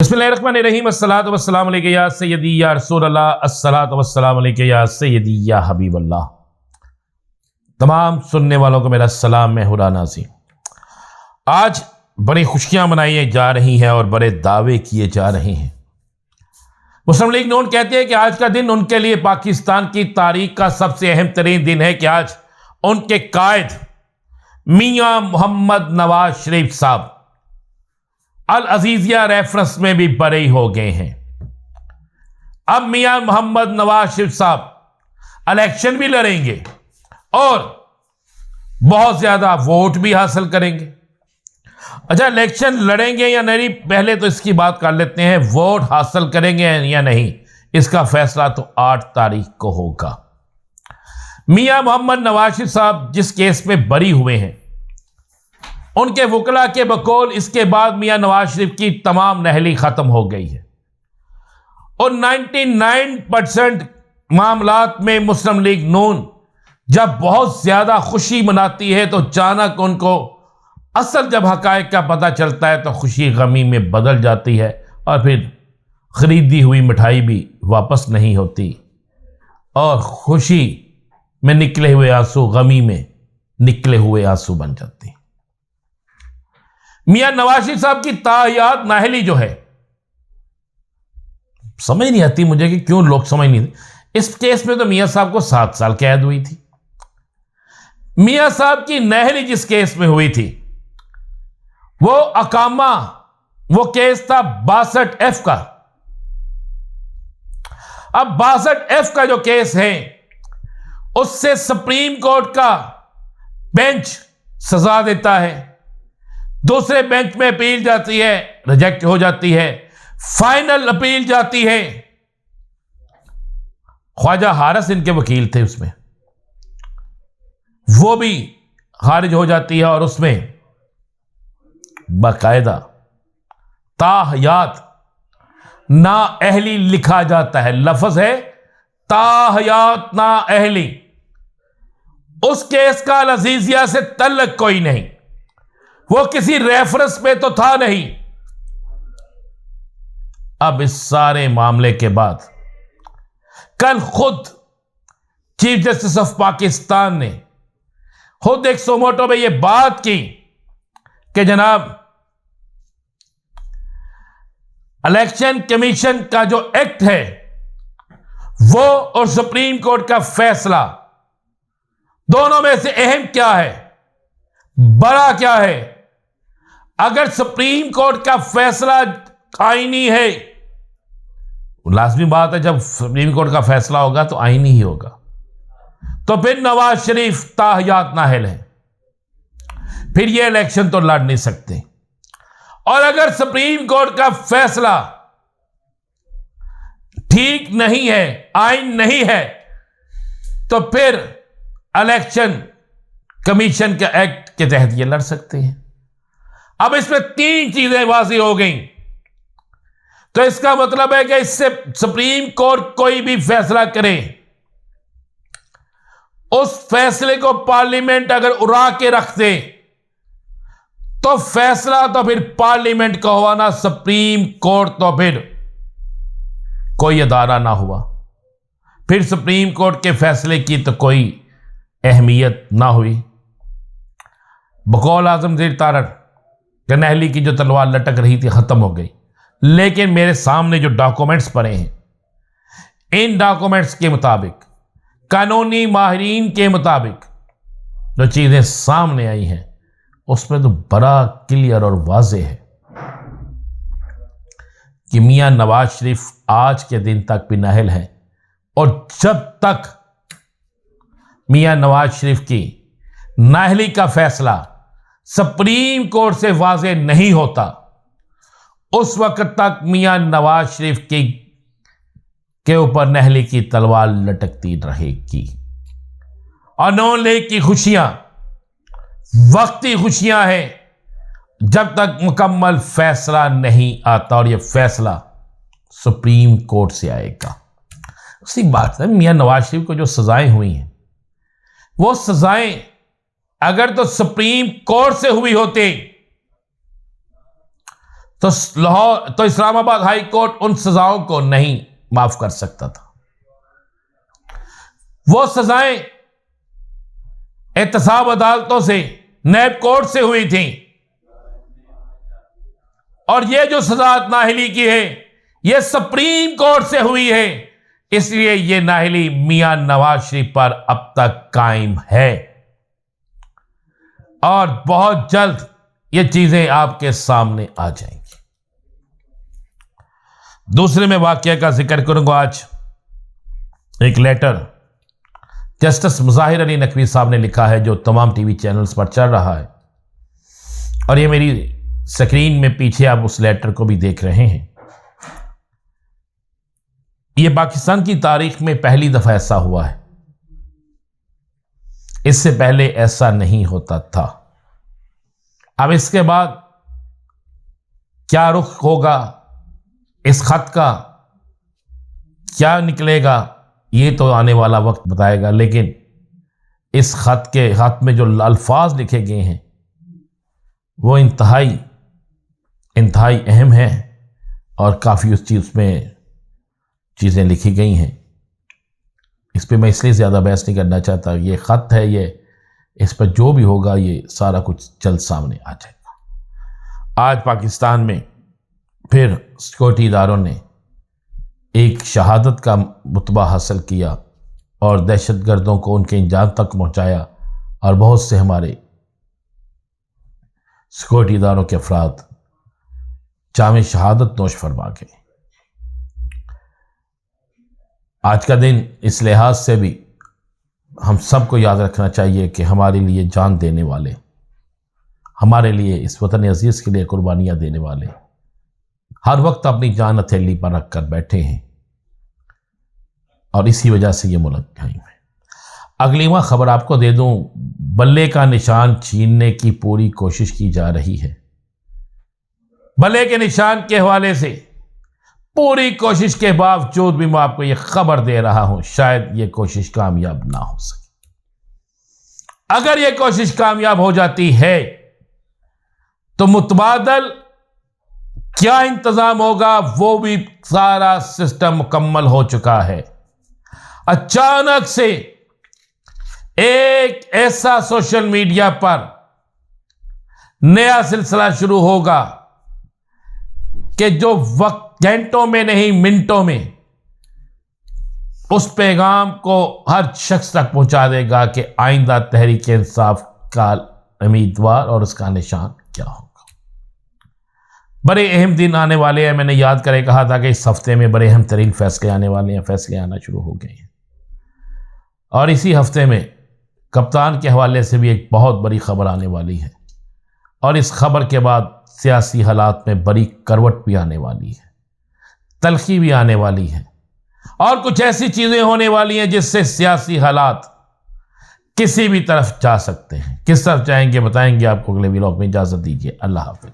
बिस्मिल्लाहिर्रहमानिर्रहीम अस्सलातु वस्सलामु अलैका या सय्यदी या रसूल अल्लाह अस्सलातु वस्सलामु अलैका या सय्यदी या हबीब अल्लाह। तमाम सुनने वालों को मेरा सलाम, मैं हुरा नाज़ी। आज बड़ी खुशियां मनाई जा रही हैं और बड़े दावे किए जा रहे हैं। मुस्लिम लीग नून कहते हैं कि आज का दिन उनके लिए पाकिस्तान की तारीख का सबसे अहम तरीन दिन है कि आज उनके कायद मियां मोहम्मद नवाज शरीफ साहब अल अजीजिया रेफरेंस में भी बरी हो गए हैं। अब मियां मोहम्मद नवाज शरीफ साहब इलेक्शन भी लड़ेंगे और बहुत ज्यादा वोट भी हासिल करेंगे। अच्छा, इलेक्शन लड़ेंगे या नहीं, पहले तो इसकी बात कर लेते हैं। वोट हासिल करेंगे या नहीं, इसका फैसला तो 8 तारीख को होगा। मियां मोहम्मद नवाज शरीफ साहब जिस केस में बरी हुए हैं, उनके वकला के बकौल इसके बाद मियां नवाज शरीफ की तमाम नहली खत्म हो गई है और 99% मामलात में मुस्लिम लीग नून जब बहुत ज्यादा खुशी मनाती है तो अचानक उनको असल जब हकायक का पता चलता है तो खुशी गमी में बदल जाती है और फिर खरीदी हुई मिठाई भी वापस नहीं होती और खुशी में निकले हुए आंसू गमी में निकले हुए आंसू बन जाती। मियां नवाज शरीफ साहब की तायात नाहली जो है, समझ नहीं आती मुझे कि क्यों लोग समझ नहीं। इस केस में तो मियां साहब को 7 साल कैद हुई थी। मियां साहब की नाहली जिस केस में हुई थी वो अकामा, वो केस था 62F का। अब 62F का जो केस है उससे सुप्रीम कोर्ट का बेंच सजा देता है, दूसरे बेंच में अपील जाती है, रिजेक्ट हो जाती है, फाइनल अपील जाती है। ख्वाजा हारिस इनके वकील थे, उसमें वो भी खारिज हो जाती है और उसमें बाकायदा ताहयात नाअहली लिखा जाता है। लफ्ज है ताहयात नाअहली। उस केस का अल अजीजिया से तल्लुक कोई नहीं, वो किसी रेफरेंस में तो था नहीं। अब इस सारे मामले के बाद कल खुद चीफ जस्टिस ऑफ पाकिस्तान ने खुद एक सोमोटो में यह बात की कि जनाब इलेक्शन कमीशन का जो एक्ट है वो और सुप्रीम कोर्ट का फैसला, दोनों में से अहम क्या है, बड़ा क्या है। अगर सुप्रीम कोर्ट का फैसला आईनी है, लाजमी बात है जब सुप्रीम कोर्ट का फैसला होगा तो आईनी ही होगा, तो फिर नवाज शरीफ ताहयात नाअहल है, फिर ये इलेक्शन तो लड़ नहीं सकते। और अगर सुप्रीम कोर्ट का फैसला ठीक नहीं है, आईन नहीं है, तो फिर इलेक्शन कमीशन के एक्ट के तहत ये लड़ सकते हैं। अब इसमें 3 चीजें वाज़ेह हो गई, तो इसका मतलब है कि इससे सुप्रीम कोर्ट कोई भी फैसला करे, उस फैसले को पार्लियामेंट अगर उड़ा के रख दे तो फैसला तो फिर पार्लियामेंट का हुआ ना, सुप्रीम कोर्ट तो फिर कोई अदारा ना हुआ, फिर सुप्रीम कोर्ट के फैसले की तो कोई अहमियत ना हुई। बकौल आजम ज़ेर तारड़ नाअहली की जो तलवार लटक रही थी खत्म हो गई। लेकिन मेरे सामने जो डॉक्यूमेंट्स पड़े हैं, इन डॉक्यूमेंट्स के मुताबिक, कानूनी माहिरीन के मुताबिक जो चीजें सामने आई हैं उसमें तो बड़ा क्लियर और वाज़ेह है कि मियां नवाज शरीफ आज के दिन तक भी नाअहल है और जब तक मियां नवाज शरीफ की नाअहली का फैसला सुप्रीम कोर्ट से वाज़ेह नहीं होता, उस वक्त तक मियां नवाज शरीफ के ऊपर नाअहली की तलवार लटकती रहेगी। और नून लीग की खुशियां वक्ती खुशियां हैं जब तक मुकम्मल फैसला नहीं आता, और यह फैसला सुप्रीम कोर्ट से आएगा। उसी बात है, मियां नवाज शरीफ को जो सजाएं हुई हैं वो सजाएं अगर तो सुप्रीम कोर्ट से हुई होती तो लाहौर तो इस्लामाबाद हाई कोर्ट उन सजाओं को नहीं माफ कर सकता था। वो सजाएं एहतसाब अदालतों से, नैब कोर्ट से हुई थी, और ये जो सजा नाहली की है ये सुप्रीम कोर्ट से हुई है। इसलिए ये नाहली मियां नवाज शरीफ पर अब तक कायम है और बहुत जल्द ये चीजें आपके सामने आ जाएंगी। दूसरे में वाकया का जिक्र करूंगा। आज एक लेटर जस्टिस मुजाहिर अली नकवी साहब ने लिखा है, जो तमाम टीवी चैनल्स पर चल रहा है, और ये मेरी स्क्रीन में पीछे आप उस लेटर को भी देख रहे हैं। ये पाकिस्तान की तारीख में पहली दफा ऐसा हुआ है, इससे पहले ऐसा नहीं होता था। अब इसके बाद क्या रुख होगा, इस खत का क्या निकलेगा, ये तो आने वाला वक्त बताएगा। लेकिन इस खत में जो अल्फाज लिखे गए हैं वो इंतहाई अहम है और काफ़ी उस चीज़ में चीज़ें लिखी गई हैं। इस पे मैं इसलिए ज़्यादा बहस नहीं करना चाहता। ये ख़त है, ये इस पर जो भी होगा ये सारा कुछ जल्द सामने आ जाएगा। आज पाकिस्तान में फिर सिक्योरिटी इदारों ने एक शहादत का मुतबा हासिल किया और दहशतगर्दों को उनके अंजाम तक पहुंचाया, और बहुत से हमारे सिक्योरिटी इदारों के अफराद जामे शहादत नोश फरमा गए। आज का दिन इस लिहाज से भी हम सबको याद रखना चाहिए कि हमारे लिए जान देने वाले, हमारे लिए इस वतन अजीज के लिए कुर्बानियां देने वाले हर वक्त अपनी जान हथेली पर रख कर बैठे हैं, और इसी वजह से ये मुल्क कायम है। अगली वह खबर आपको दे दूं, बल्ले का निशान छीनने की पूरी कोशिश की जा रही है। बल्ले के निशान के हवाले से पूरी कोशिश के बावजूद भी मैं आपको यह खबर दे रहा हूं, शायद यह कोशिश कामयाब ना हो सके। अगर यह कोशिश कामयाब हो जाती है तो मुतबादल क्या इंतजाम होगा, वो भी सारा सिस्टम मुकम्मल हो चुका है। अचानक से एक ऐसा सोशल मीडिया पर नया सिलसिला शुरू होगा कि जो वक्त घंटों में नहीं मिनटों में उस पैगाम को हर शख्स तक पहुंचा देगा कि आइंदा तहरीक इंसाफ का उम्मीदवार और उसका निशान क्या होगा। बड़े अहम दिन आने वाले हैं। मैंने याद करे कहा था कि इस हफ्ते में बड़े अहम तरीन फैसले आने वाले हैं। फैसले आना शुरू हो गए हैं, और इसी हफ्ते में कप्तान के हवाले से भी एक बहुत बड़ी खबर आने वाली है, और इस खबर के बाद सियासी हालात में बड़ी करवट भी आने वाली है, तलखी भी आने वाली है, और कुछ ऐसी चीजें होने वाली हैं जिससे सियासी हालात किसी भी तरफ जा सकते हैं। किस तरफ जाएंगे बताएंगे आपको अगले व्लॉग में। इजाजत दीजिए, अल्लाह हाफिज।